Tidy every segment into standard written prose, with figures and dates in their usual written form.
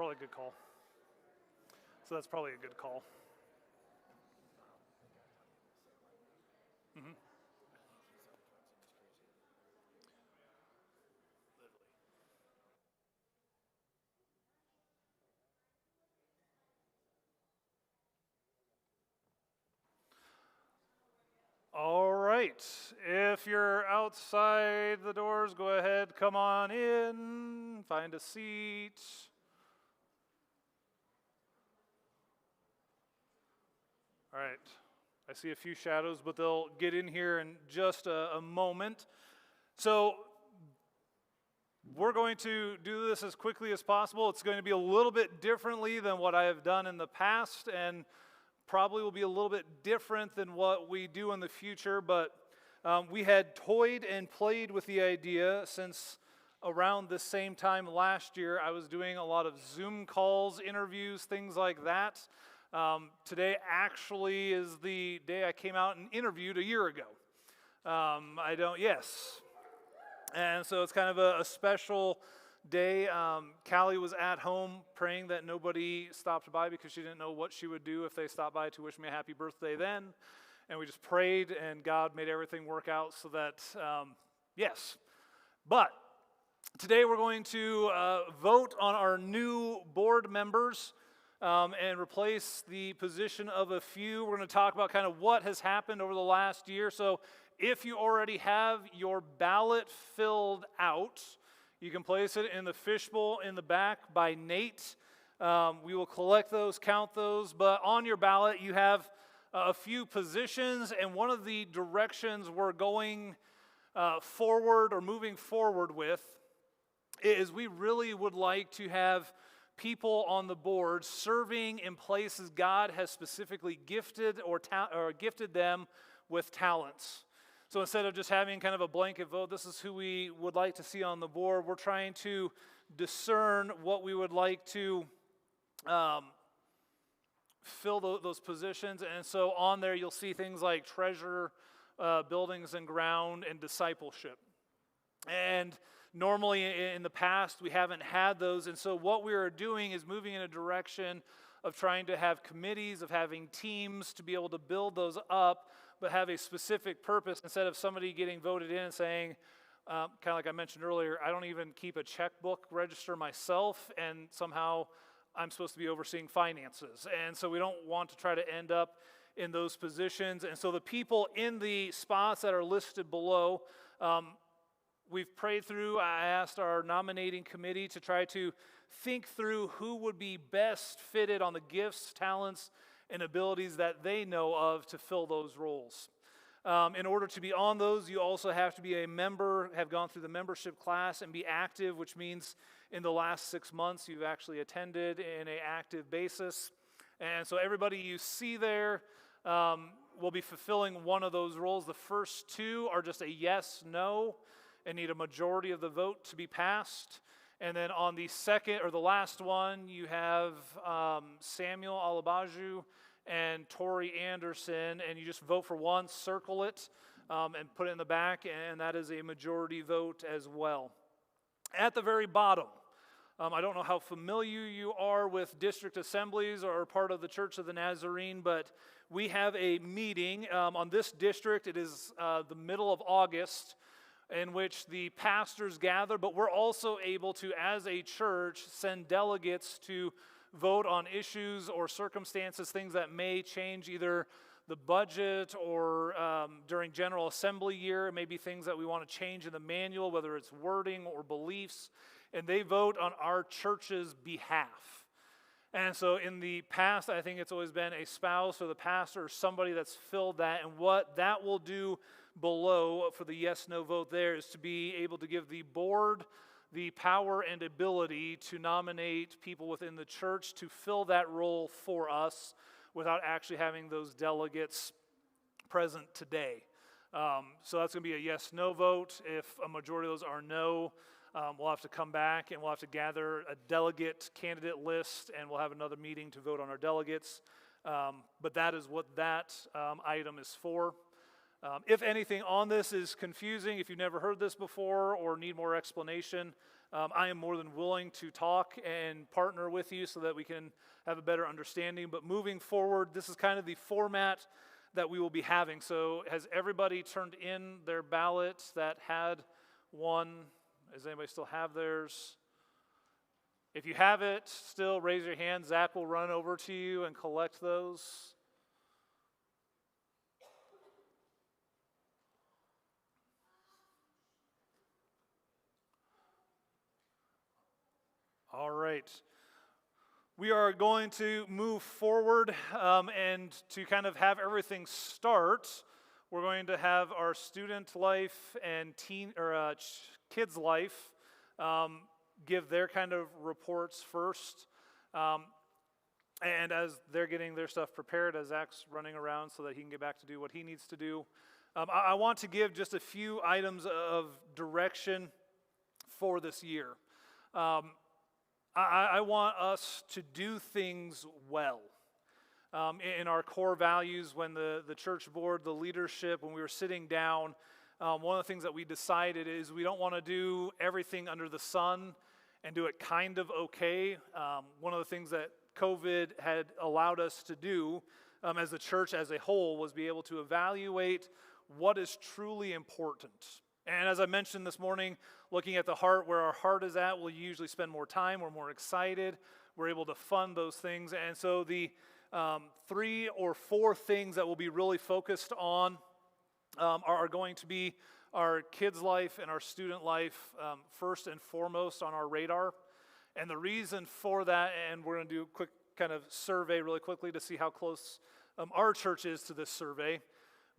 probably a good call. So that's probably a good call. Mm-hmm. All right. If you're outside the doors, go ahead, come on in, find a seat. All right. I see a few shadows, but they'll get in here in just a moment. So we're going to do this as quickly as possible. It's going to be a little bit differently than what I have done in the past, and probably will be a little bit different than what we do in the future, but we had toyed and played with the idea since around the same time last year. I was doing a lot of Zoom calls, interviews, things like that. Today actually is the day I came out and interviewed a year ago. Yes. And so it's kind of a special day. Callie was at home praying that nobody stopped by because she didn't know what she would do if they stopped by to wish me a happy birthday then. And we just prayed, and God made everything work out so that, yes. But today we're going to vote on our new board members and replace the position of a few. We're going to talk about kind of what has happened over the last year. So if you already have your ballot filled out, you can place it in the fishbowl in the back by Nate. We will collect those, count those, but on your ballot you have a few positions, and one of the directions we're going forward or moving forward with is we really would like to have people on the board serving in places God has specifically gifted or gifted them with talents. So instead of just having kind of a blanket vote, this is who we would like to see on the board. We're trying to discern what we would like to fill those positions. And so on there you'll see things like treasurer, buildings and ground, and discipleship. And normally in the past we haven't had those. And so what we are doing is moving in a direction of trying to have committees, of having teams to be able to build those up, but have a specific purpose instead of somebody getting voted in and saying, kind of like I mentioned earlier, I don't even keep a checkbook register myself, and somehow I'm supposed to be overseeing finances. And so we don't want to try to end up in those positions. And so the people in the spots that are listed below, we've prayed through. I asked our nominating committee to try to think through who would be best fitted on the gifts, talents, and abilities that they know of to fill those roles. In order to be on those, you also have to be a member, have gone through the membership class, and be active, which means in the last 6 months you've actually attended in an active basis. And so everybody you see there will be fulfilling one of those roles. The first two are just a yes, no, and need a majority of the vote to be passed. And then on the second or the last one, you have Samuel Alabaju and Tori Anderson, and you just vote for one, circle it, and put it in the back, and that is a majority vote as well. At the very bottom, I don't know how familiar you are with district assemblies or part of the Church of the Nazarene, but we have a meeting on this district. It is the middle of August, in which the pastors gather, but we're also able to, as a church, send delegates to vote on issues or circumstances, things that may change either the budget or during General Assembly year. It may be things that we want to change in the manual, whether it's wording or beliefs, and they vote on our church's behalf. And so in the past, I think it's always been a spouse or the pastor or somebody that's filled that, and what that will do below for the yes-no vote there is to be able to give the board the power and ability to nominate people within the church to fill that role for us without actually having those delegates present today. So that's going to be a yes-no vote. If a majority of those are no, we'll have to come back and we'll have to gather a delegate candidate list, and we'll have another meeting to vote on our delegates. But that is what that item is for. If anything on this is confusing, if you've never heard this before or need more explanation, I am more than willing to talk and partner with you so that we can have a better understanding. But moving forward, this is kind of the format that we will be having. So has everybody turned in their ballots that had one? Does anybody still have theirs? If you have it still, raise your hand. Zach will run over to you and collect those. All right. We are going to move forward and to kind of have everything start. We're going to have our student life and kids life give their kind of reports first. And as they're getting their stuff prepared, as Zach's running around so that he can get back to do what he needs to do, I want to give just a few items of direction for this year. I want us to do things well. In our core values, when the church board, the leadership, when we were sitting down, one of the things that we decided is we don't want to do everything under the sun and do it kind of okay. One of the things that COVID had allowed us to do as a church as a whole was be able to evaluate what is truly important. And as I mentioned this morning, looking at the heart, where our heart is at, we'll usually spend more time, we're more excited, we're able to fund those things. And so the 3 or 4 things that we'll be really focused on are going to be our kids' life and our student life first and foremost on our radar. And the reason for that, and we're going to do a quick kind of survey really quickly to see how close our church is to this survey.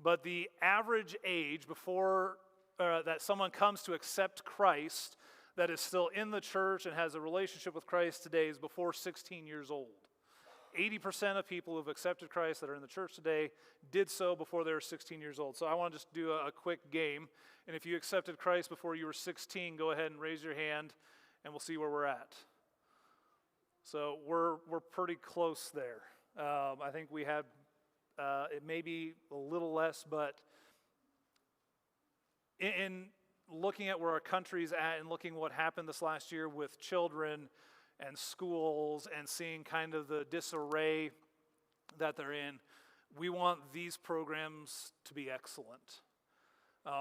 But the average age before that someone comes to accept Christ that is still in the church and has a relationship with Christ today is before 16 years old. 80% of people who have accepted Christ that are in the church today did so before they were 16 years old. So I want to just do a quick game. And if you accepted Christ before you were 16, go ahead and raise your hand, and we'll see where we're at. So we're pretty close there. I think we had, it may be a little less, but in looking at where our country's at and looking what happened this last year with children and schools and seeing kind of the disarray that they're in, we want these programs to be excellent.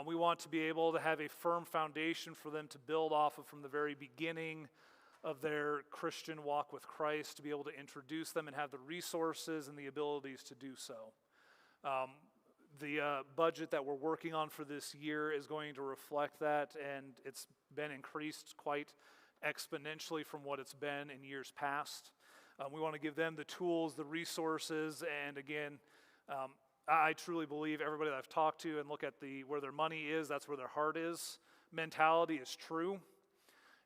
We want to be able to have a firm foundation for them to build off of from the very beginning of their Christian walk with Christ, to be able to introduce them and have the resources and the abilities to do so. The budget that we're working on for this year is going to reflect that, and it's been increased quite exponentially from what it's been in years past. We want to give them the tools, the resources, and again, I truly believe everybody that I've talked to and look at where their money is, that's where their heart is. Mentality is true.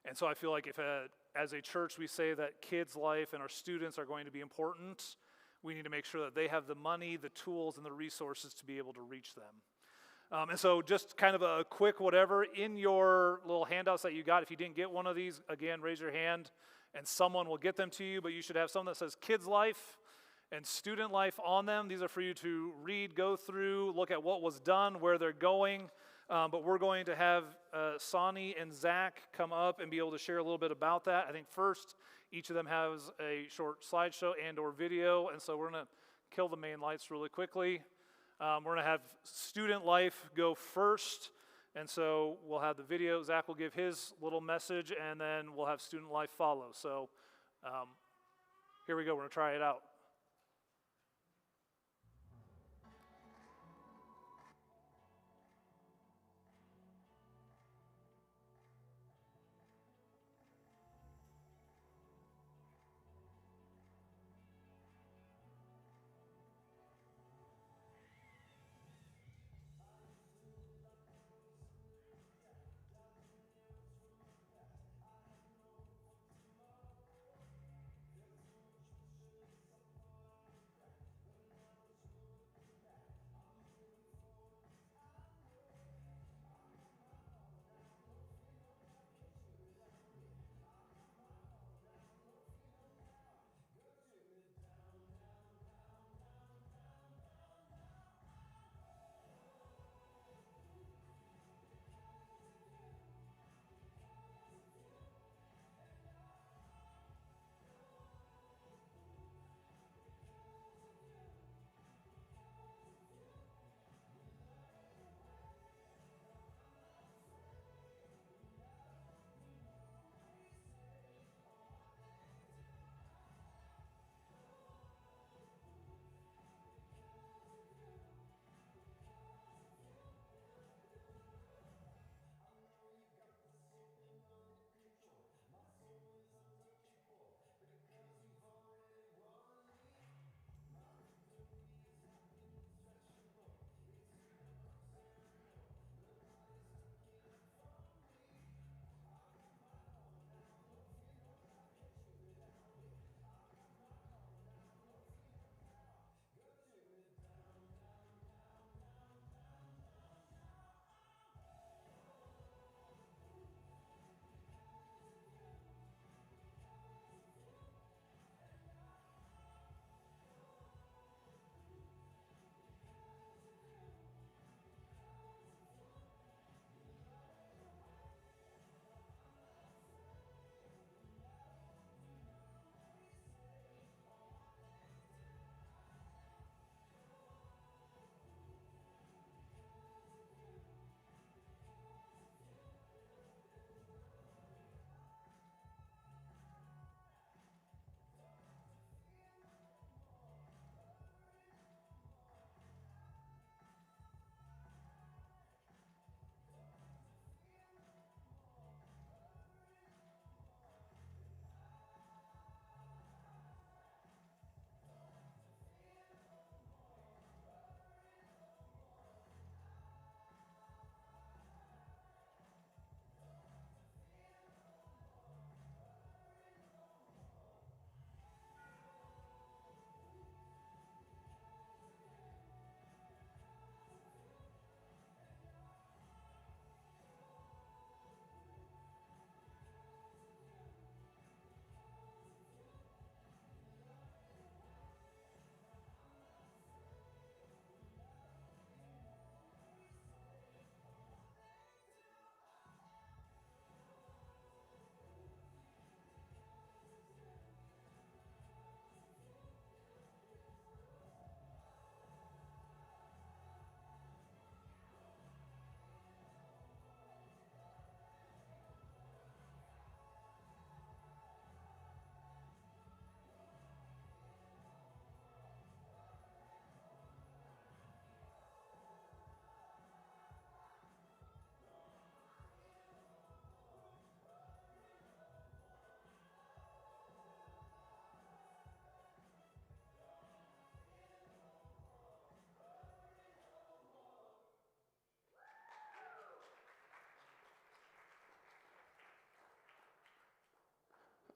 And so I feel like if as a church we say that kids' life and our students are going to be important, we need to make sure that they have the money, the tools, and the resources to be able to reach them. And so just kind of a quick whatever, in your little handouts that you got, if you didn't get one of these, again, raise your hand, and someone will get them to you, but you should have something that says kids' life and student life on them. These are for you to read, go through, look at what was done, where they're going. But we're going to have Sonny and Zach come up and be able to share a little bit about that. I think first, each of them has a short slideshow and or video, and so we're going to kill the main lights really quickly. We're going to have student life go first, and so we'll have the video. Zach will give his little message, and then we'll have student life follow. So here we go. We're going to try it out.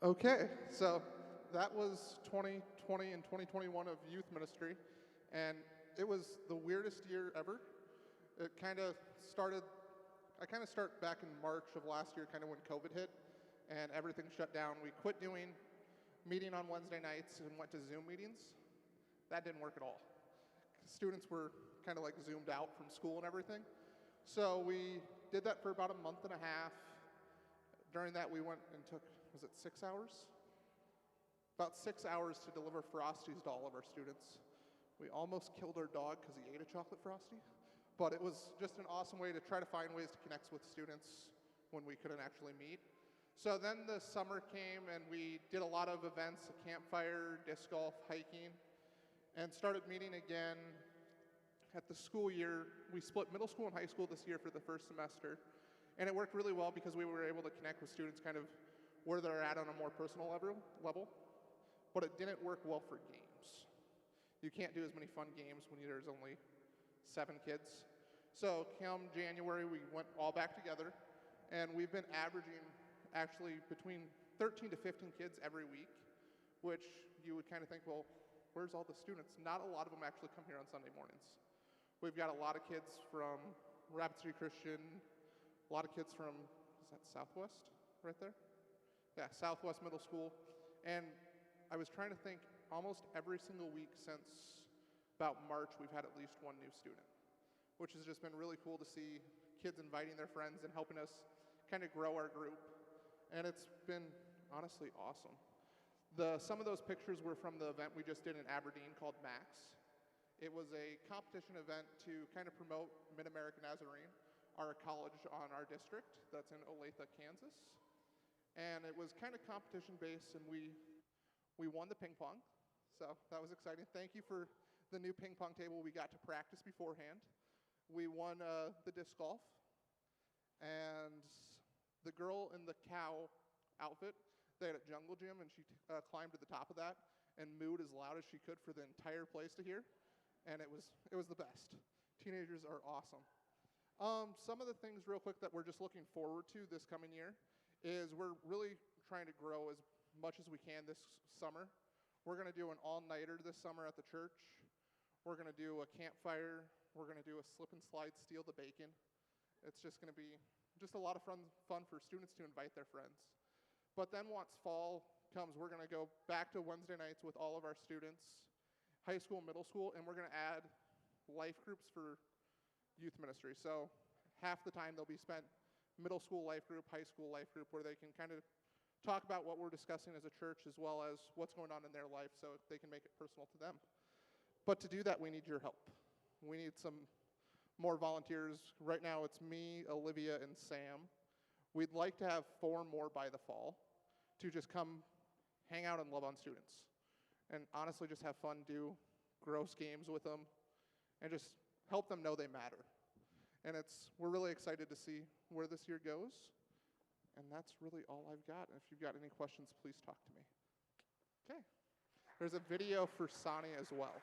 Okay, so that was 2020 and 2021 of youth ministry, and it was the weirdest year ever. It kind of started, I kind of start back in March of last year, kind of when COVID hit, and everything shut down. We quit doing meeting on Wednesday nights and went to Zoom meetings. That didn't work at all. Students were kind of like zoomed out from school and everything. So we did that for about a month and a half. During that, we went and took, was it 6 hours? About 6 hours to deliver Frosties to all of our students. We almost killed our dog because he ate a chocolate Frosty. But it was just an awesome way to try to find ways to connect with students when we couldn't actually meet. So then the summer came and we did a lot of events, a campfire, disc golf, hiking, and started meeting again at the school year. We split middle school and high school this year for the first semester. And it worked really well because we were able to connect with students kind of where they're at on a more personal level. But it didn't work well for games. You can't do as many fun games when there's only 7 kids. So come January, we went all back together, and we've been averaging actually between 13 to 15 kids every week, which you would kind of think, well, where's all the students? Not a lot of them actually come here on Sunday mornings. We've got a lot of kids from Rapid City Christian, a lot of kids from, is that Southwest right there? Yeah, Southwest Middle School. And I was trying to think, almost every single week since about March, we've had at least one new student, which has just been really cool to see kids inviting their friends and helping us kind of grow our group. And it's been honestly awesome. Some of those pictures were from the event we just did in Aberdeen called MAX. It was a competition event to kind of promote Mid-American Nazarene, our college on our district that's in Olathe, Kansas. And it was kind of competition based, and we won the ping pong, so that was exciting. Thank you for the new ping pong table. We got to practice beforehand. We won the disc golf, and the girl in the cow outfit, they had a jungle gym, and she climbed to the top of that and mooed as loud as she could for the entire place to hear, and it was the best. Teenagers are awesome. Some of the things real quick that we're just looking forward to this coming year is we're really trying to grow as much as we can this summer. We're going to do an all-nighter this summer at the church. We're going to do a campfire. We're going to do a slip and slide, steal the bacon. It's just going to be just a lot of fun for students to invite their friends. But then once fall comes, we're going to go back to Wednesday nights with all of our students, high school, middle school, and we're going to add life groups for youth ministry. So half the time they'll be spent middle school life group, high school life group, where they can kind of talk about what we're discussing as a church as well as what's going on in their life so they can make it personal to them. But to do that, we need your help. We need some more volunteers. Right now it's me, Olivia, and Sam. We'd like to have 4 more by the fall to just come hang out and love on students. And honestly just have fun, do gross games with them, and just help them know they matter. And we're really excited to see where this year goes. And that's really all I've got. And if you've got any questions, please talk to me. Okay. There's a video for Sonny as well.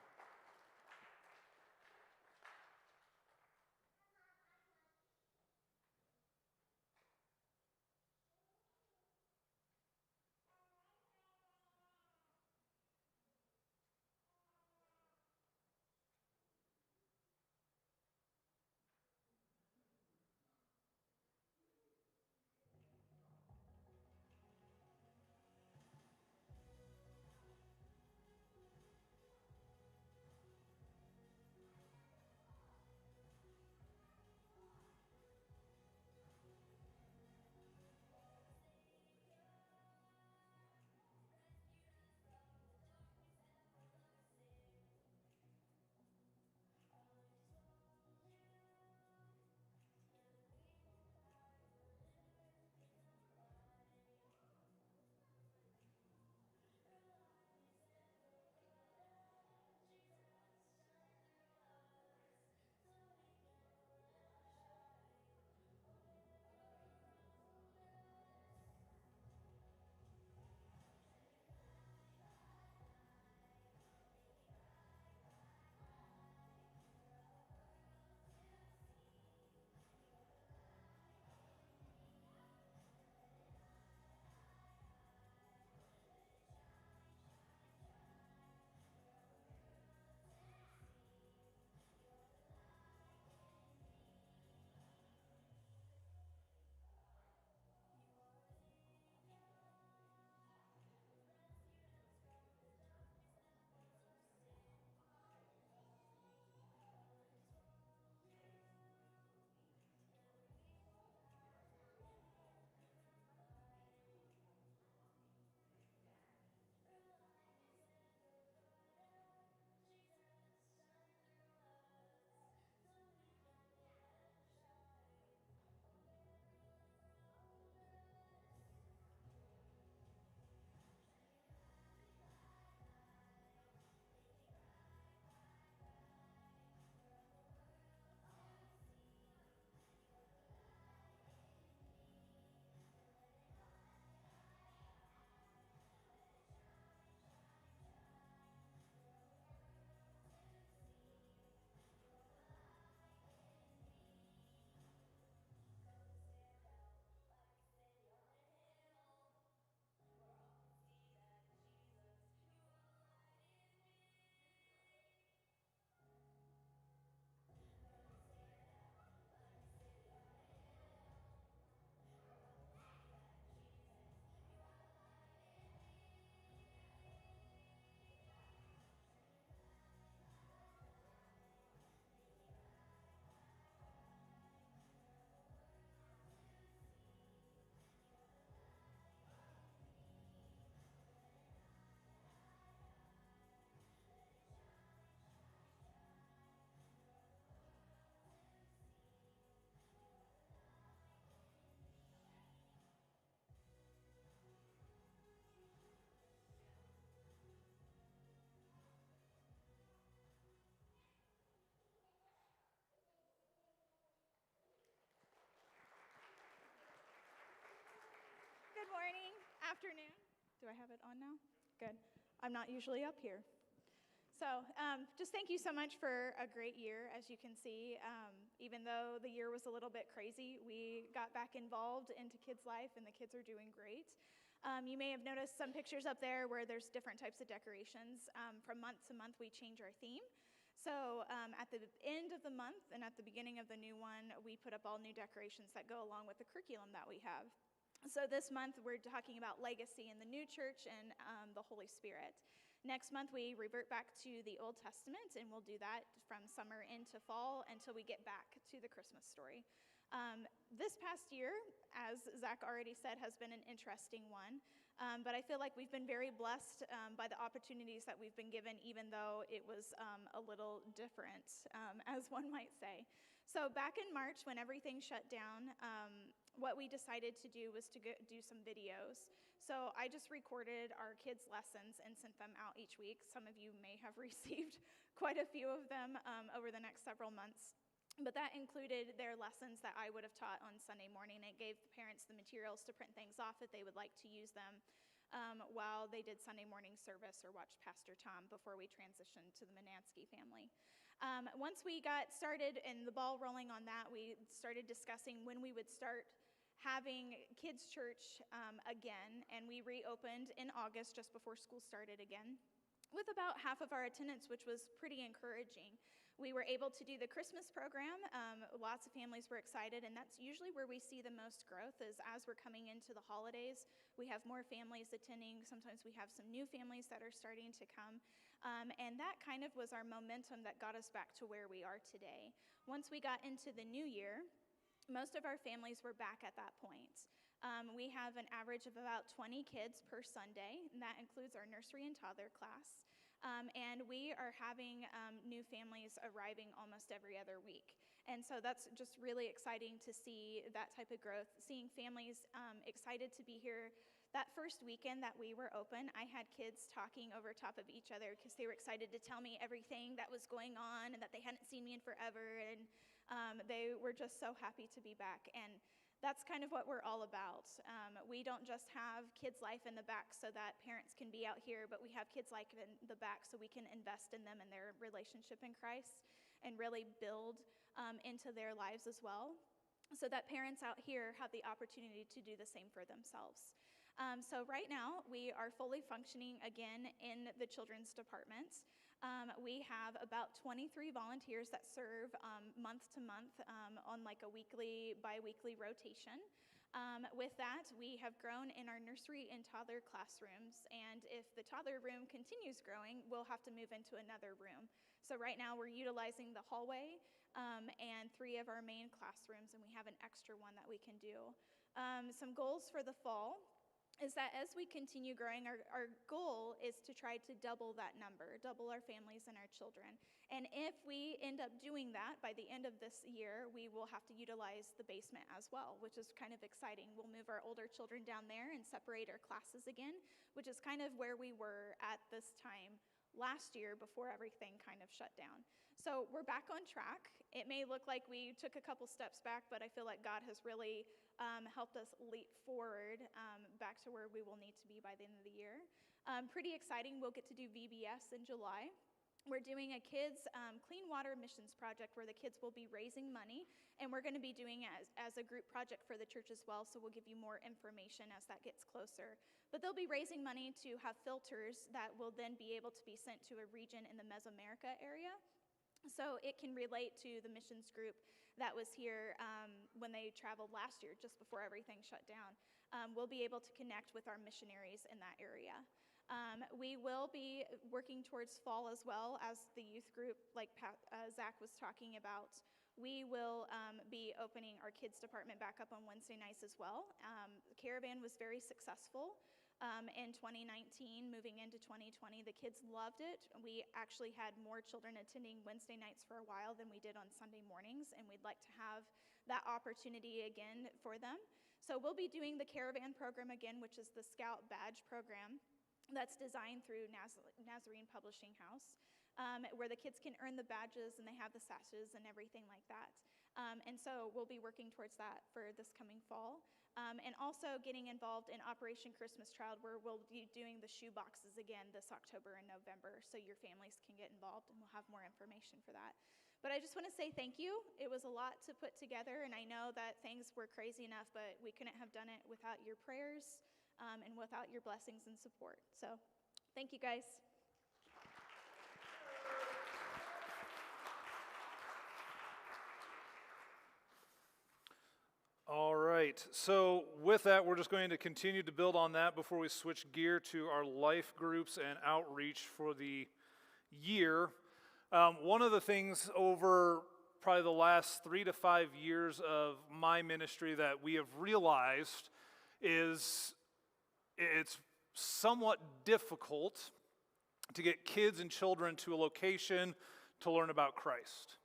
afternoon. Do I have it on now? Good. I'm not usually up here. So just thank you so much for a great year. As you can see, even though the year was a little bit crazy, we got back involved into kids' life, and the kids are doing great. You may have noticed some pictures up there where there's different types of decorations. From month to month, we change our theme. So at the end of the month and at the beginning of the new one, we put up all new decorations that go along with the curriculum that we have. So this month, we're talking about legacy in the new church and the Holy Spirit. Next month, we revert back to the Old Testament, and we'll do that from summer into fall until we get back to the Christmas story. This past year, as Zach already said, has been an interesting one, but I feel like we've been very blessed by the opportunities that we've been given, even though it was a little different, as one might say. So back in March, when everything shut down, what we decided to do was to do some videos. So I just recorded our kids' lessons and sent them out each week. Some of you may have received quite a few of them over the next several months. But that included their lessons that I would have taught on Sunday morning. It gave the parents the materials to print things off if they would like to use them while they did Sunday morning service or watched Pastor Tom before we transitioned to the Manansky family. Once we got started and the ball rolling on that, we started discussing when we would start having kids' church again, and we reopened in August just before school started again with about half of our attendance, which was pretty encouraging. We were able to do the Christmas program. Lots of families were excited, and that's usually where we see the most growth is as we're coming into the holidays. We have more families attending. Sometimes we have some new families that are starting to come, and that kind of was our momentum that got us back to where we are today. Once we got into the new year, most of our families were back at that point. We have an average of about 20 kids per Sunday, and that includes our nursery and toddler class. And we are having new families arriving almost every other week. And so that's just really exciting to see that type of growth, seeing families excited to be here. That first weekend that we were open, I had kids talking over top of each other because they were excited to tell me everything that was going on and that they hadn't seen me in forever. And they were just so happy to be back. And that's kind of what we're all about. We don't just have Kids Life in the back so that parents can be out here, but we have Kids Life in the back so we can invest in them and their relationship in Christ and really build into their lives as well, so that parents out here have the opportunity to do the same for themselves. So right now, we are fully functioning again in the children's department. We have about 23 volunteers that serve month to month on like a weekly, bi-weekly rotation. With that, we have grown in our nursery and toddler classrooms, and if the toddler room continues growing, we'll have to move into another room. So right now, we're utilizing the hallway and 3 of our main classrooms, and we have an extra one that we can do. Some goals for the fall is that as we continue growing, our goal is to try to double that number, double our families and our children. And if we end up doing that by the end of this year, we will have to utilize the basement as well, which is kind of exciting. We'll move our older children down there and separate our classes again, which is kind of where we were at this time last year before everything kind of shut down. So we're back on track. It may look like we took a couple steps back, but I feel like God has really helped us leap forward back to where we will need to be by the end of the year. Pretty exciting. We'll get to do VBS in July. We're doing a kids' clean water missions project where the kids will be raising money, and we're going to be doing it as a group project for the church as well, so we'll give you more information as that gets closer. But they'll be raising money to have filters that will then be able to be sent to a region in the Mesoamerica area. So it can relate to the missions group that was here when they traveled last year, just before everything shut down. We'll be able to connect with our missionaries in that area. We will be working towards fall as well as the youth group, like Zach was talking about. We will be opening our kids department back up on Wednesday nights as well. The Caravan was very successful in 2019, moving into 2020. The kids loved it. We actually had more children attending Wednesday nights for a while than we did on Sunday mornings, and we'd like to have that opportunity again for them. So we'll be doing the Caravan program again, which is the Scout Badge program that's designed through Nazarene Publishing House, where the kids can earn the badges and they have the sashes and everything like that. And so we'll be working towards that for this coming fall. and also getting involved in Operation Christmas Child, where we'll be doing the shoe boxes again this October and November, so your families can get involved, and we'll have more information for that. But I just want to say thank you. It was a lot to put together, and I know that things were crazy enough, but we couldn't have done it without your prayers and without your blessings and support. So thank you, guys. All right, so with that, we're just going to continue to build on that before we switch gear to our life groups and outreach for the year. One of the things over probably the last 3 to 5 years of my ministry that we have realized is it's somewhat difficult to get kids and children to a location to learn about Christ.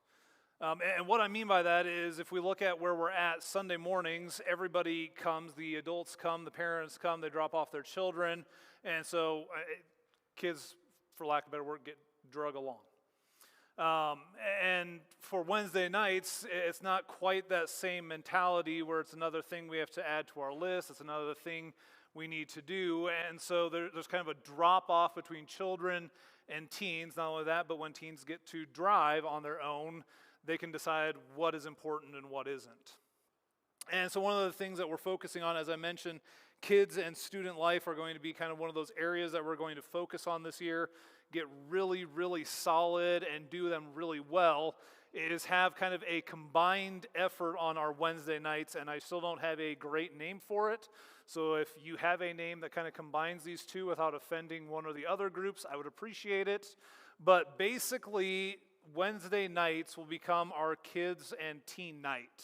And what I mean by that is if we look at where we're at Sunday mornings, everybody comes, the adults come, the parents come, they drop off their children, and so kids, for lack of a better word, get drug along. And for Wednesday nights, it's not quite that same mentality where it's another thing we have to add to our list, it's another thing we need to do, and so there's kind of a drop-off between children and teens. Not only that, but when teens get to drive on their own, they can decide what is important and what isn't. And so one of the things that we're focusing on, as I mentioned, kids and student life are going to be kind of one of those areas that we're going to focus on this year, get really, really solid and do them really well, is have kind of a combined effort on our Wednesday nights, and I still don't have a great name for it. So if you have a name that kind of combines these two without offending one or the other groups, I would appreciate it. But basically, Wednesday nights will become our kids and teen night.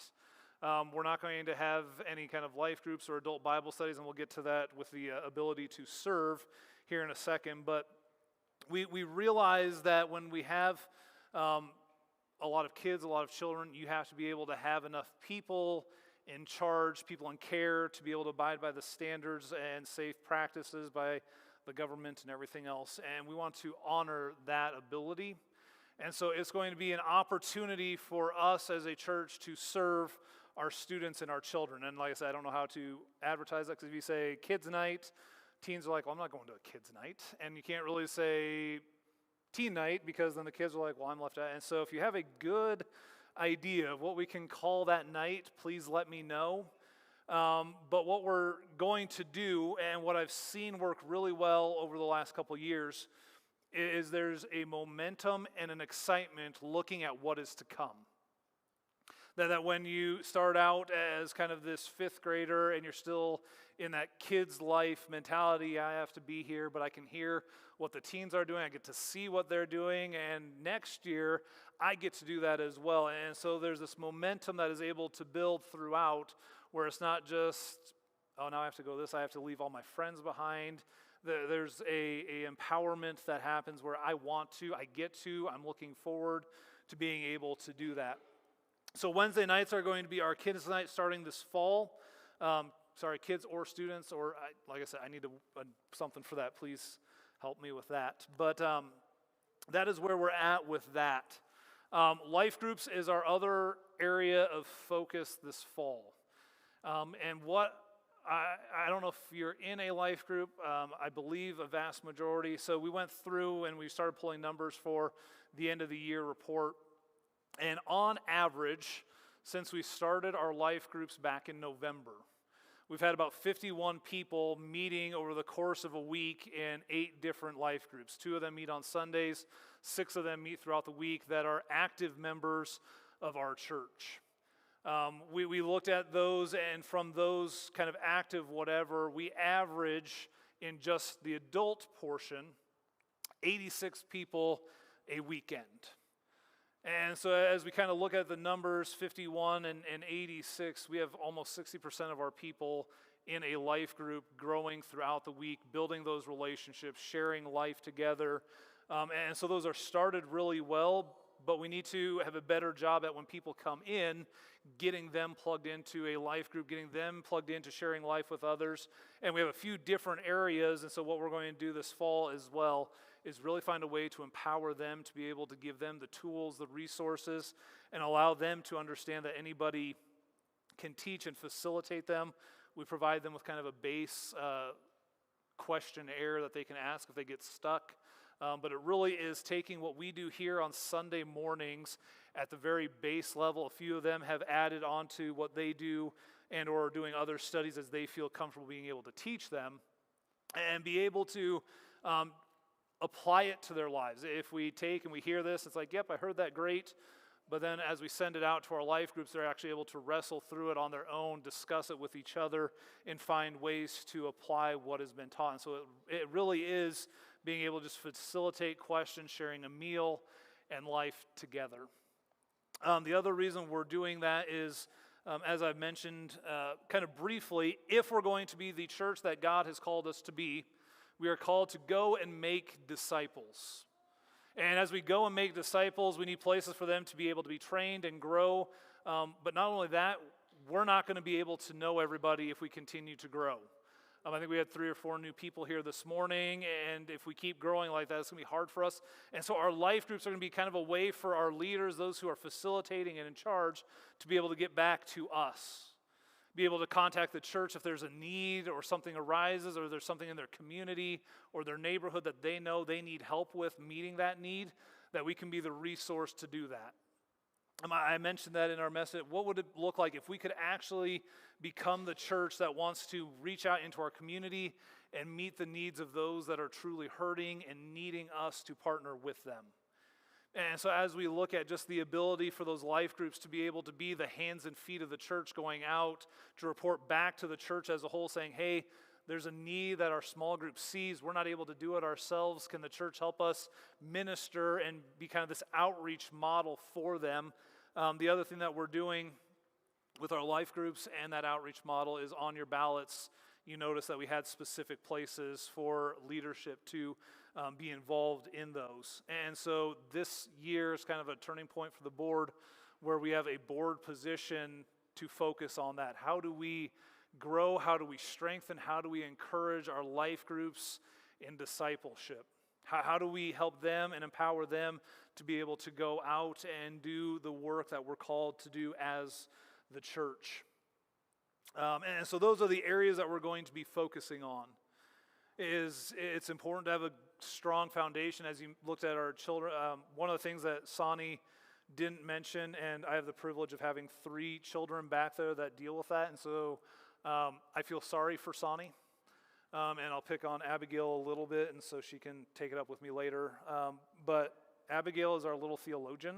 We're not going to have any kind of life groups or adult Bible studies, and we'll get to that with the ability to serve here in a second. But we realize that when we have a lot of kids, a lot of children, you have to be able to have enough people in charge, people in care, to be able to abide by the standards and safe practices by the government and everything else. And we want to honor that ability. And so it's going to be an opportunity for us as a church to serve our students and our children. And like I said, I don't know how to advertise that, because if you say kids night, teens are like, well, I'm not going to a kids night. And you can't really say teen night, because then the kids are like, well, I'm left out. And so if you have a good idea of what we can call that night, please let me know. But what we're going to do, and what I've seen work really well over the last couple of years, is there's a momentum and an excitement looking at what is to come. That when you start out as kind of this fifth grader and you're still in that kid's life mentality, I have to be here, but I can hear what the teens are doing, I get to see what they're doing, and next year I get to do that as well. And so there's this momentum that is able to build throughout, where it's not just, oh, now I have to go this, I have to leave all my friends behind. There's a empowerment that happens where I want to, I get to, I'm looking forward to being able to do that. So Wednesday nights are going to be our kids' night starting this fall. Kids or students, or like I said, I need something for that. Please help me with that. But that is where we're at with that. Life groups is our other area of focus this fall. And what I don't know if you're in a life group. I believe a vast majority. So we went through and we started pulling numbers for the end of the year report. And on average, since we started our life groups back in November, we've had about 51 people meeting over the course of a week in 8 different life groups. 2 of them meet on Sundays, 6 of them meet throughout the week that are active members of our church. We looked at those, and from those kind of active whatever, we average in just the adult portion 86 people a weekend. And so as we kind of look at the numbers, 51 and 86, we have almost 60% of our people in a life group growing throughout the week, building those relationships, sharing life together. And so those are started really well, but we need to have a better job at when people come in, getting them plugged into a life group, getting them plugged into sharing life with others. And we have a few different areas, and so what we're going to do this fall as well is really find a way to empower them, to be able to give them the tools, the resources, and allow them to understand that anybody can teach and facilitate them We provide them with kind of a base questionnaire that they can ask if they get stuck. But it really is taking what we do here on Sunday mornings at the very base level. A few of them have added on to what they do and or are doing other studies as they feel comfortable being able to teach them and be able to apply it to their lives. If we take and we hear this, it's like, yep, I heard that, great. But then as we send it out to our life groups, they're actually able to wrestle through it on their own, discuss it with each other, and find ways to apply what has been taught. And so it really is being able to just facilitate questions, sharing a meal, and life together. The other reason we're doing that is, as I've mentioned kind of briefly, if we're going to be the church that God has called us to be, we are called to go and make disciples. And as we go and make disciples, we need places for them to be able to be trained and grow. But not only that, we're not going to be able to know everybody if we continue to grow. I think we had 3 or 4 new people here this morning, and if we keep growing like that, it's going to be hard for us. And so our life groups are going to be kind of a way for our leaders, those who are facilitating and in charge, to be able to get back to us. Be able to contact the church if there's a need or something arises or there's something in their community or their neighborhood that they know they need help with meeting that need, that we can be the resource to do that. I mentioned that in our message. What would it look like if we could actually become the church that wants to reach out into our community and meet the needs of those that are truly hurting and needing us to partner with them? And so as we look at just the ability for those life groups to be able to be the hands and feet of the church going out to report back to the church as a whole saying, hey, there's a need that our small group sees. We're not able to do it ourselves. Can the church help us minister and be kind of this outreach model for them? The other thing that we're doing with our life groups and that outreach model is on your ballots. You notice that we had specific places for leadership to be involved in those. And so this year is kind of a turning point for the board where we have a board position to focus on that. How do we grow? How do we strengthen? How do we encourage our life groups in discipleship? How do we help them and empower them to be able to go out and do the work that we're called to do as the church? And so those are the areas that we're going to be focusing on. It's important to have a strong foundation. As you looked at our children, one of the things that Sonny didn't mention, and I have the privilege of having 3 children back there that deal with that, and so I feel sorry for Sonny, and I'll pick on Abigail a little bit, and so she can take it up with me later. But Abigail is our little theologian,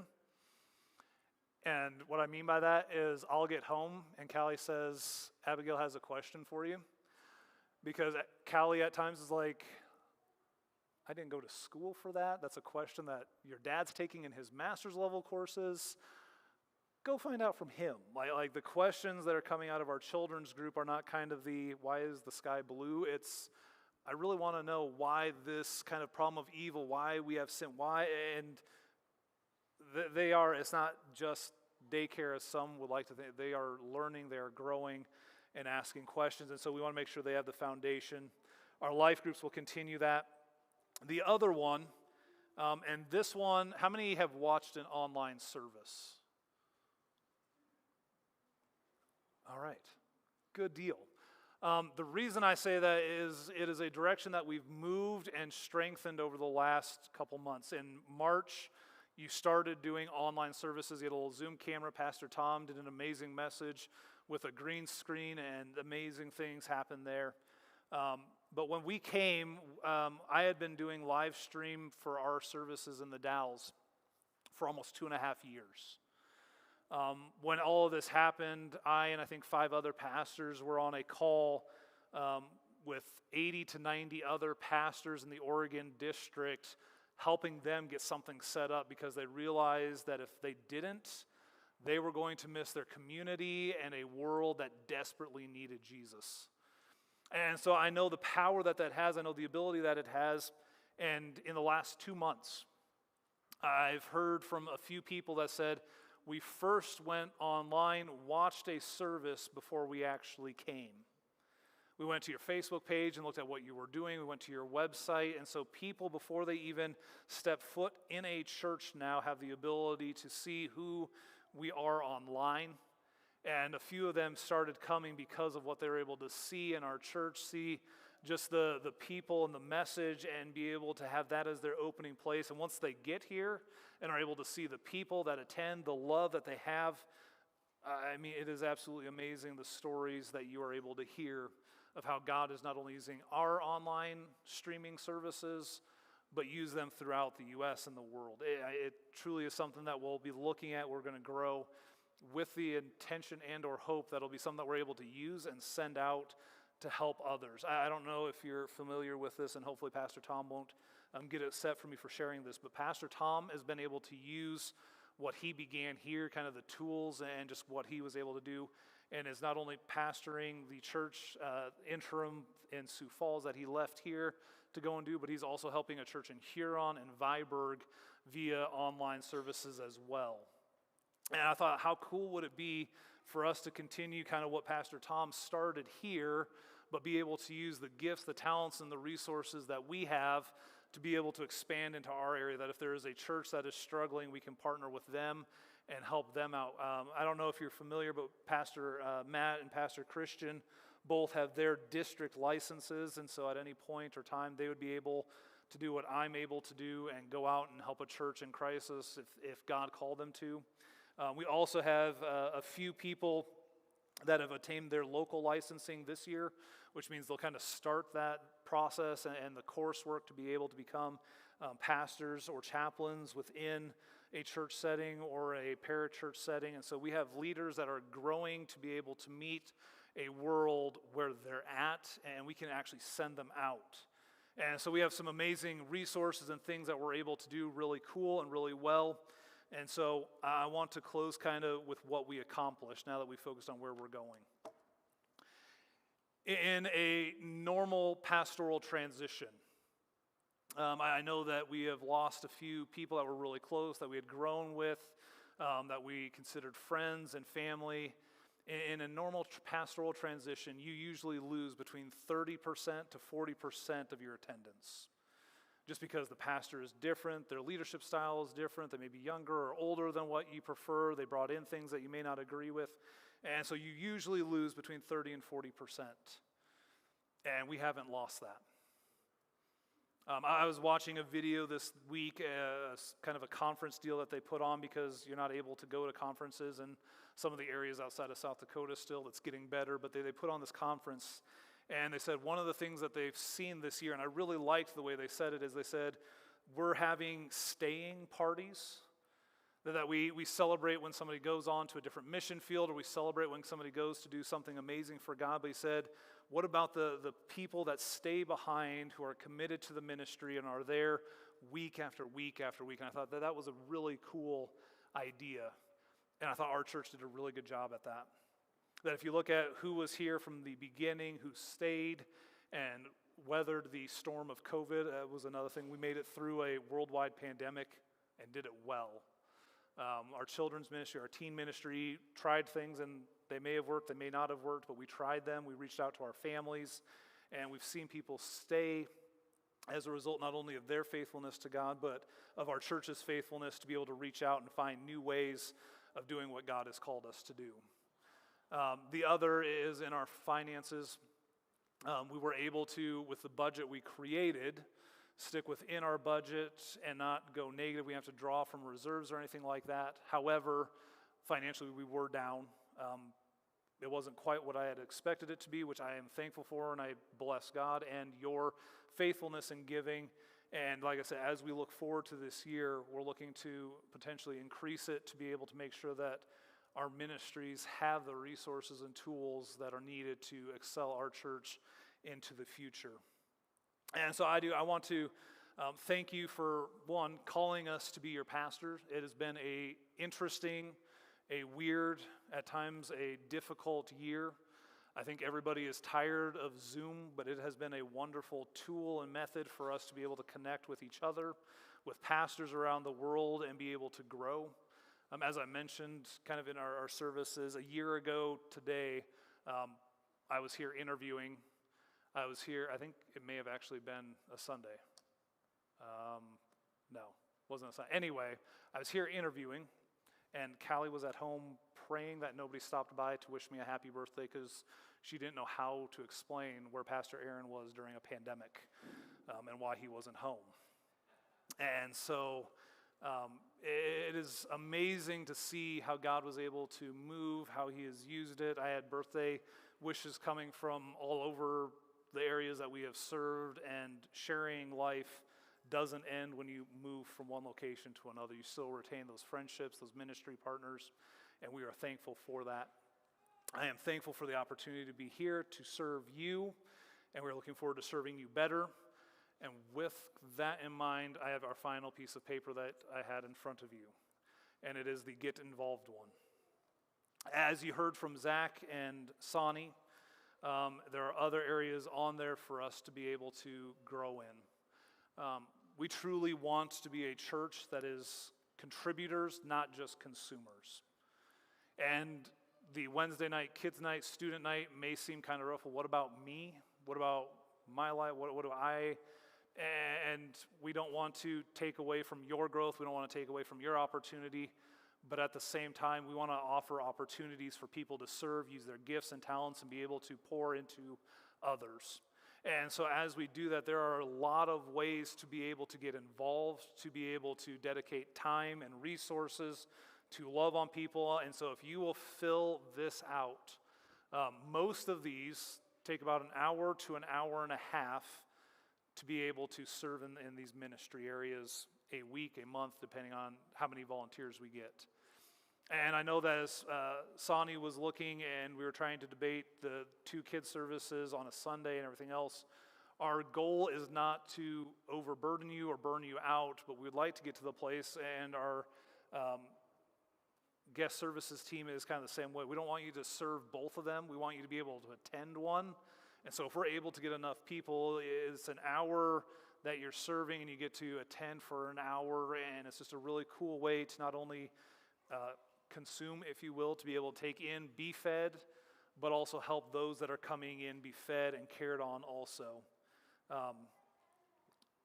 and what I mean by that is I'll get home, and Callie says, Abigail has a question for you. Because Callie at times is like, I didn't go to school for that. That's a question that your dad's taking in his master's level courses. Go find out from him. Like the questions that are coming out of our children's group are not kind of the, why is the sky blue? It's, I really want to know why this kind of problem of evil, why we have sin, why, and they are, it's not just daycare as some would like to think. They are learning, they are growing, and asking questions, and so we want to make sure they have the foundation. Our life groups will continue that. The other one, and this one, how many have watched an online service? All right, good deal. The reason I say that is it is a direction that we've moved and strengthened over the last couple months. In March, you started doing online services. You had a little Zoom camera. Pastor Tom did an amazing message with a green screen, and amazing things happened there. But when we came, I had been doing live stream for our services in the Dalles for almost 2.5 years. When all of this happened, I and I think 5 other pastors were on a call with 80 to 90 other pastors in the Oregon district, helping them get something set up because they realized that if they didn't, they were going to miss their community and a world that desperately needed Jesus. And so I know the power that that has. I know the ability that it has. And in the last 2 months, I've heard from a few people that said, we first went online, watched a service before we actually came. We went to your Facebook page and looked at what you were doing. We went to your website. And so people, before they even step foot in a church now, have the ability to see who we are online And a few of them started coming because of what they were able to see in our church, see just the people and the message, and be able to have that as their opening place. And once they get here and are able to see the people that attend, the love that they have, I mean, it is absolutely amazing the stories that you are able to hear of how God is not only using our online streaming services, but use them throughout the U.S. and the world. It truly is something that we'll be looking at. We're going to grow with the intention and or hope that it'll be something that we're able to use and send out to help others. I don't know if you're familiar with this, and hopefully Pastor Tom won't get upset for me for sharing this, but Pastor Tom has been able to use what he began here, kind of the tools and just what he was able to do, and is not only pastoring the church interim in Sioux Falls that he left here to go and do, but he's also helping a church in Huron and Viborg via online services as well. And I thought, how cool would it be for us to continue kind of what Pastor Tom started here, but be able to use the gifts, the talents, and the resources that we have to be able to expand into our area, that if there is a church that is struggling, we can partner with them and help them out. I don't know if you're familiar, but Pastor Matt and Pastor Christian both have their district licenses, and so at any point or time, they would be able to do what I'm able to do and go out and help a church in crisis if God called them to. We also have a few people that have attained their local licensing this year, which means they'll kind of start that process and the coursework to be able to become pastors or chaplains within a church setting or a parachurch setting. And so we have leaders that are growing to be able to meet a world where they're at, and we can actually send them out. And so we have some amazing resources and things that we're able to do really cool and really well. And so I want to close kind of with what we accomplished now that we focused on where we're going. In a normal pastoral transition, I know that we have lost a few people that were really close, that we had grown with, that we considered friends and family. In a normal pastoral transition, you usually lose between 30% to 40% of your attendance. Just because the pastor is different, their leadership style is different, they may be younger or older than what you prefer, they brought in things that you may not agree with, and so you usually lose between 30 and 40%. And we haven't lost that. I was watching a video this week, kind of a conference deal that they put on because you're not able to go to conferences in some of the areas outside of South Dakota still. That's getting better, but they put on this conference, and they said one of the things that they've seen this year, and I really liked the way they said it, is they said, we're having staying parties, that we celebrate when somebody goes on to a different mission field, or we celebrate when somebody goes to do something amazing for God. But he said, what about the people that stay behind, who are committed to the ministry and are there week after week after week? And I thought that was a really cool idea. And I thought our church did a really good job at that. That if you look at who was here from the beginning, who stayed and weathered the storm of COVID, was another thing. We made it through a worldwide pandemic and did it well. Our children's ministry, our teen ministry tried things, and they may have worked, they may not have worked, but we tried them. We reached out to our families, and we've seen people stay as a result not only of their faithfulness to God, but of our church's faithfulness to be able to reach out and find new ways of doing what God has called us to do. The other is in our finances. We were able to, with the budget we created, stick within our budget and not go negative. We have to draw from reserves or anything like that. However, financially we were down. It wasn't quite what I had expected it to be, which I am thankful for, and I bless God and your faithfulness in giving. And like I said, as we look forward to this year, we're looking to potentially increase it to be able to make sure that our ministries have the resources and tools that are needed to excel our church into the future. And so I want to thank you for, one, calling us to be your pastors. It has been a interesting, a weird, at times a difficult year. I think everybody is tired of Zoom, but it has been a wonderful tool and method for us to be able to connect with each other, with pastors around the world, and be able to grow. As I mentioned kind of in our services, a year ago today, I was here interviewing. I was here, I think it may have actually been a Sunday. No, wasn't a Sunday. Anyway, I was here interviewing, and Callie was at home praying that nobody stopped by to wish me a happy birthday because she didn't know how to explain where Pastor Aaron was during a pandemic and why he wasn't home. And so it is amazing to see how God was able to move, how he has used it. I had birthday wishes coming from all over the areas that we have served, and sharing life doesn't end when you move from one location to another. You still retain those friendships, those ministry partners, and we are thankful for that. I am thankful for the opportunity to be here to serve you, and we're looking forward to serving you better. And with that in mind, I have our final piece of paper that I had in front of you, and it is the Get Involved one. As you heard from Zach and Sonny, there are other areas on there for us to be able to grow in. We truly want to be a church that is contributors, not just consumers. And the Wednesday night, kids night, student night may seem kind of rough. Well, what about me? What about my life? What do I? And we don't want to take away from your growth. We don't want to take away from your opportunity. But at the same time, we want to offer opportunities for people to serve, use their gifts and talents, and be able to pour into others. And so as we do that, there are a lot of ways to be able to get involved, to be able to dedicate time and resources to love on people. And so if you will fill this out, most of these take about an hour to an hour and a half to be able to serve in these ministry areas a week, a month, depending on how many volunteers we get. And I know that as Sonny was looking and we were trying to debate the 2 kids services on a Sunday and everything else, our goal is not to overburden you or burn you out, but we'd like to get to the place, and our guest services team is kind of the same way. We don't want you to serve both of them. We want you to be able to attend one. And so if we're able to get enough people, it's an hour that you're serving and you get to attend for an hour, and it's just a really cool way to not only consume, if you will, to be able to take in, be fed, but also help those that are coming in be fed and cared on also.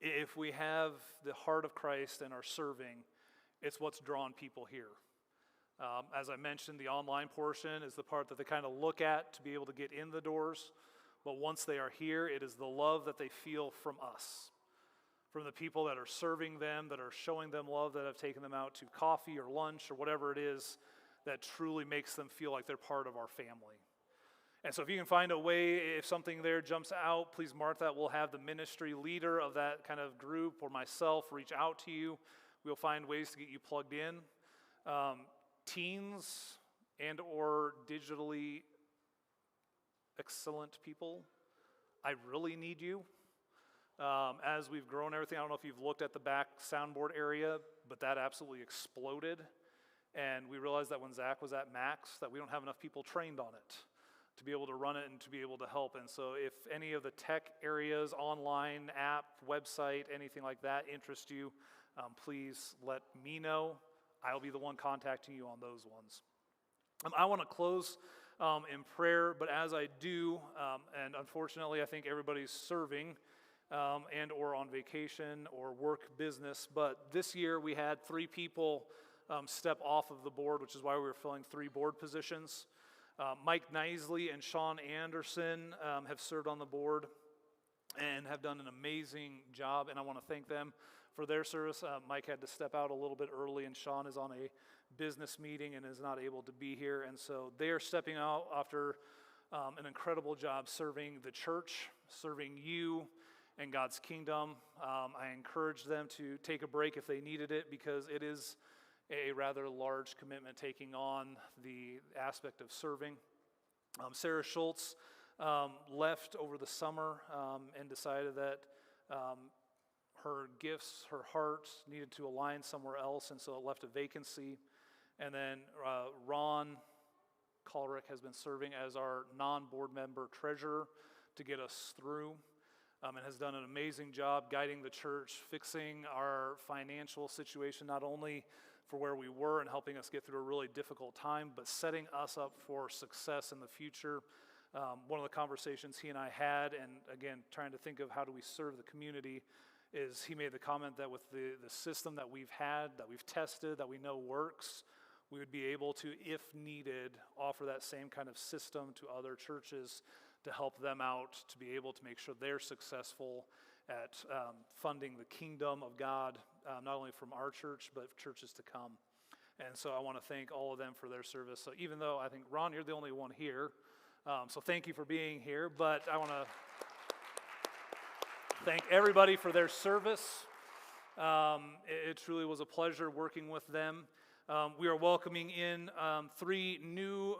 If we have the heart of Christ and are serving, it's what's drawn people here. As I mentioned, the online portion is the part that they kind of look at to be able to get in the doors. But once they are here, it is the love that they feel from us, from the people that are serving them, that are showing them love, that have taken them out to coffee or lunch or whatever it is, that truly makes them feel like they're part of our family. And so if you can find a way, if something there jumps out, please mark that. We'll have the ministry leader of that kind of group or myself reach out to you. We'll find ways to get you plugged in. Teens and or digitally excellent people, I really need you. As we've grown everything, I don't know if you've looked at the back soundboard area, but that absolutely exploded. And we realized that when Zach was at Max, that we don't have enough people trained on it to be able to run it and to be able to help. And so if any of the tech areas, online, app, website, anything like that interest you, please let me know. I'll be the one contacting you on those ones. I want to close in prayer, but as I do, and unfortunately I think everybody's serving and or on vacation or work business, but this year we had 3 people step off of the board, which is why we were filling 3 board positions. Mike Knisley and Sean Anderson have served on the board and have done an amazing job, and I want to thank them for their service. Mike had to step out a little bit early, and Sean is on a business meeting and is not able to be here, and so they are stepping out after an incredible job serving the church, serving you and God's kingdom. I encourage them to take a break if they needed it, because it is a rather large commitment taking on the aspect of serving. Sarah Schultz left over the summer and decided that her gifts, her heart needed to align somewhere else, and so it left a vacancy. And then Ron Colrick has been serving as our non-board member treasurer to get us through, and has done an amazing job guiding the church, fixing our financial situation, not only for where we were and helping us get through a really difficult time, but setting us up for success in the future. One of the conversations he and I had, and again, trying to think of how do we serve the community, is he made the comment that with the system that we've had, that we've tested, that we know works, we would be able to, if needed, offer that same kind of system to other churches to help them out, to be able to make sure they're successful at funding the kingdom of God, not only from our church, but churches to come. And so I want to thank all of them for their service. So even though I think, Ron, you're the only one here, so thank you for being here, but I want to thank everybody for their service. It truly was a pleasure working with them. We are welcoming in 3 new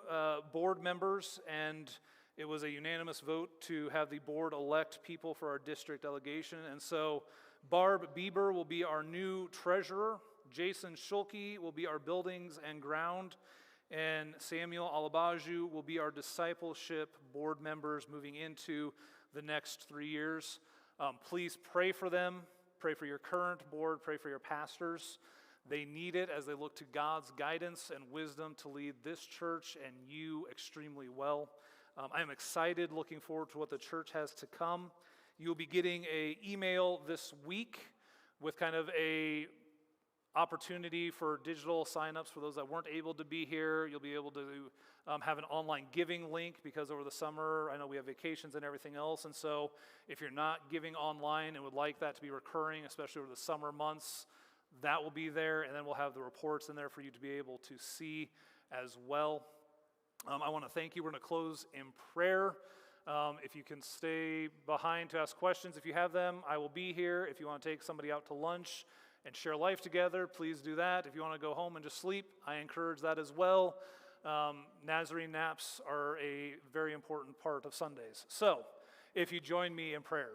board members, and it was a unanimous vote to have the board elect people for our district delegation. And so Barb Bieber will be our new treasurer. Jason Schulke will be our buildings and ground. And Samuel Alabaju will be our discipleship board members moving into the next 3 years. Please pray for them. Pray for your current board. Pray for your pastors. They need it as they look to God's guidance and wisdom to lead this church and you extremely well. I am excited, looking forward to what the church has to come. You'll be getting an email this week with kind of a opportunity for digital signups for those that weren't able to be here. You'll be able to have an online giving link because over the summer, I know we have vacations and everything else. And so if you're not giving online and would like that to be recurring, especially over the summer months, that will be there. And then we'll have the reports in there for you to be able to see as well. I want to thank you. We're going to close in prayer. If you can stay behind to ask questions, if you have them, I will be here. If you want to take somebody out to lunch and share life together, please do that. If you want to go home and just sleep, I encourage that as well. Nazarene naps are a very important part of Sundays. So, if you join me in prayer.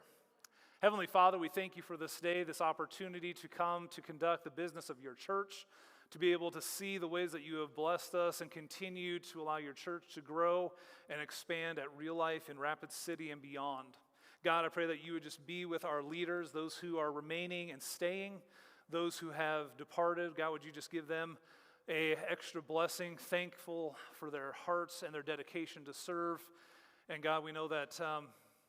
Heavenly Father, we thank you for this day, this opportunity to come to conduct the business of your church, to be able to see the ways that you have blessed us and continue to allow your church to grow and expand at Real Life in Rapid City and beyond. God, I pray that you would just be with our leaders, those who are remaining and staying, those who have departed. God, would you just give them an extra blessing, thankful for their hearts and their dedication to serve. And God, we know that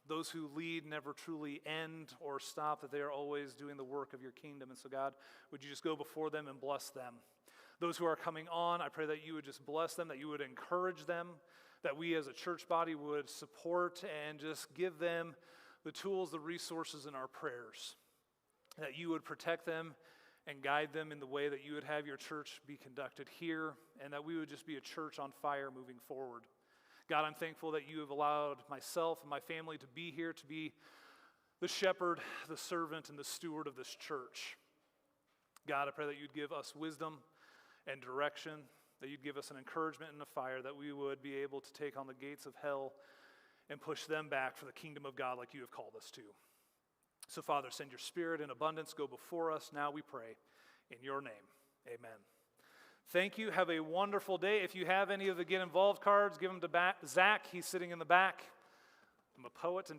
those who lead never truly end or stop, that they are always doing the work of your kingdom. And so God, would you just go before them and bless them? Those who are coming on, I pray that you would just bless them, that you would encourage them, that we as a church body would support and just give them the tools, the resources in our prayers, that you would protect them and guide them in the way that you would have your church be conducted here, and that we would just be a church on fire moving forward. God, I'm thankful that you have allowed myself and my family to be here, to be the shepherd, the servant, and the steward of this church. God, I pray that you'd give us wisdom and direction, that you'd give us an encouragement and a fire, that we would be able to take on the gates of hell and push them back for the kingdom of God like you have called us to. So, Father, send your Spirit in abundance. Go before us now, we pray. In your name, amen. Thank you. Have a wonderful day. If you have any of the Get Involved cards, give them to Zach. He's sitting in the back. I'm a poet and didn't